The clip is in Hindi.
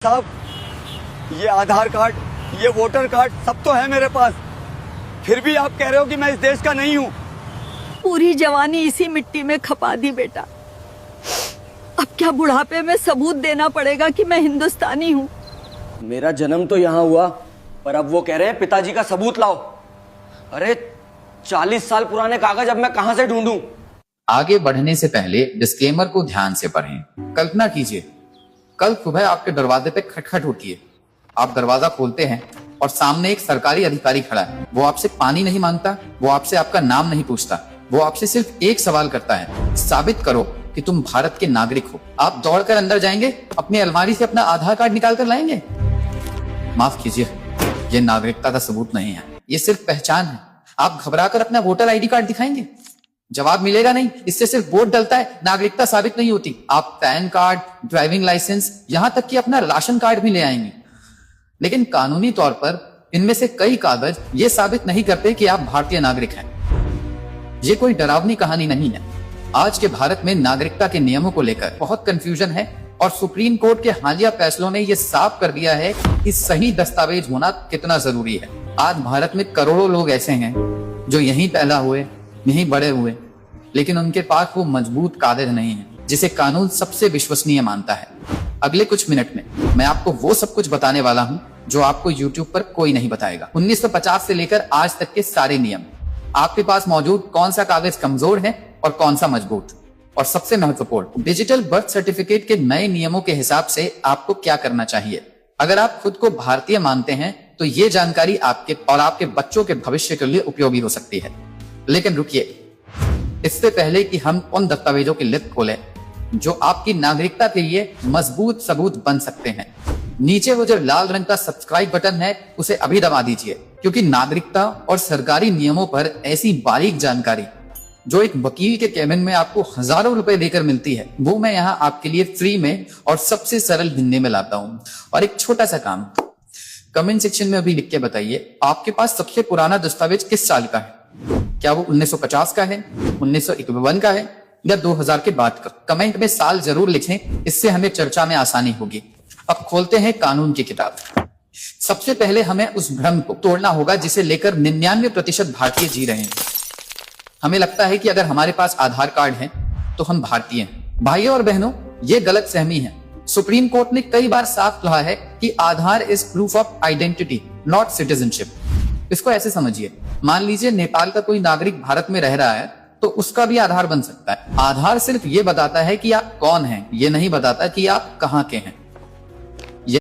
साहब, ये आधार कार्ड, ये वोटर कार्ड सब तो है मेरे पास, फिर भी आप कह रहे हो कि मैं इस देश का नहीं हूँ। पूरी जवानी इसी मिट्टी में खपा दी बेटा। अब क्या बुढ़ापे में सबूत देना पड़ेगा कि मैं हिंदुस्तानी हूँ? मेरा जन्म तो यहाँ हुआ, पर अब वो कह रहे हैं पिताजी का सबूत लाओ। अरे 40 साल पुराने कागज अब मैं कहाँ से ढूंढूं? आगे बढ़ने से पहले डिस्क्लेमर को ध्यान से पढ़ें। कल्पना कीजिए, कल सुबह आपके दरवाजे पे खटखट होती है। आप दरवाजा खोलते हैं और सामने एक सरकारी अधिकारी खड़ा है। वो आपसे पानी नहीं मांगता, वो आपसे आपका नाम नहीं पूछता, वो आपसे सिर्फ एक सवाल करता है, साबित करो कि तुम भारत के नागरिक हो। आप दौड़कर अंदर जाएंगे, अपनी अलमारी से अपना आधार कार्ड निकाल कर लाएंगे? माफ कीजिए, ये नागरिकता का सबूत नहीं है, ये सिर्फ पहचान है। आप घबराकर अपना वोटर आईडी कार्ड दिखाएंगे? जवाब मिलेगा नहीं, इससे सिर्फ वोट डलता है, नागरिकता साबित नहीं होती। आप पैन कार्ड, ड्राइविंग लाइसेंस, यहां तक कि अपना राशन कार्ड भी ले आएंगे, लेकिन कानूनी तौर पर इनमें से कई कागज ये साबित नहीं करते कि आप भारतीय नागरिक हैं। ये कोई डरावनी कहानी नहीं है। आज के भारत में नागरिकता के नियमों को लेकर बहुत कंफ्यूजन है और सुप्रीम कोर्ट के हालिया फैसलों ने यह साफ कर दिया है कि सही दस्तावेज होना कितना जरूरी है। आज भारत में करोड़ों लोग ऐसे हैं जो यहीं पैदा हुए, यहीं बड़े हुए, लेकिन उनके पास वो मजबूत कागज नहीं है जिसे कानून सबसे विश्वसनीय मानता है। अगले कुछ मिनट में मैं आपको वो सब कुछ बताने वाला हूँ जो आपको YouTube पर कोई नहीं बताएगा। 1950 से लेकर आज तक के सारे नियम, आपके पास मौजूद कौन सा कागज कमजोर है और कौन सा मजबूत, और सबसे महत्वपूर्ण डिजिटल बर्थ सर्टिफिकेट के नए नियमों के हिसाब से आपको क्या करना चाहिए। अगर आप खुद को भारतीय मानते हैं तो ये जानकारी आपके और आपके बच्चों के भविष्य के लिए उपयोगी हो सकती है। लेकिन रुकिए, इससे पहले कि हम उन दस्तावेजों की लिस्ट खोलें जो आपकी नागरिकता के लिए मजबूत सबूत बन सकते हैं, नीचे वो जो लाल रंग का सब्सक्राइब बटन है उसे अभी दबा दीजिए, क्योंकि नागरिकता और सरकारी नियमों पर ऐसी बारीक जानकारी जो एक वकील के केबिन में आपको हजारों रुपए देकर मिलती है, वो मैं यहाँ आपके लिए फ्री में और सबसे सरल हिंदी में लाता हूँ। और एक छोटा सा काम, कमेंट सेक्शन में अभी लिख के बताइए आपके पास सबसे पुराना दस्तावेज किस साल का है। क्या वो 1950 का है, 1951 का है, या 2000 के बाद का? कमेंट में साल जरूर लिखें, इससे हमें चर्चा में आसानी होगी। अब खोलते हैं कानून की किताब। सबसे पहले हमें उस भ्रम को तोड़ना होगा जिसे लेकर 99% भारतीय जी रहे हैं। हमें लगता है कि अगर हमारे पास आधार कार्ड है तो हम भारतीय हैं। भाइयों और बहनों, ये गलत सहमी है। सुप्रीम कोर्ट ने कई बार साफ कहा है कि Aadhaar is proof of identity, not citizenship. इसको ऐसे समझिए, मान लीजिए नेपाल का कोई नागरिक भारत में रह रहा है तो उसका भी आधार बन सकता है। आधार सिर्फ ये बताता है कि आप कौन हैं, ये नहीं बताता कि आप कहाँ के हैं।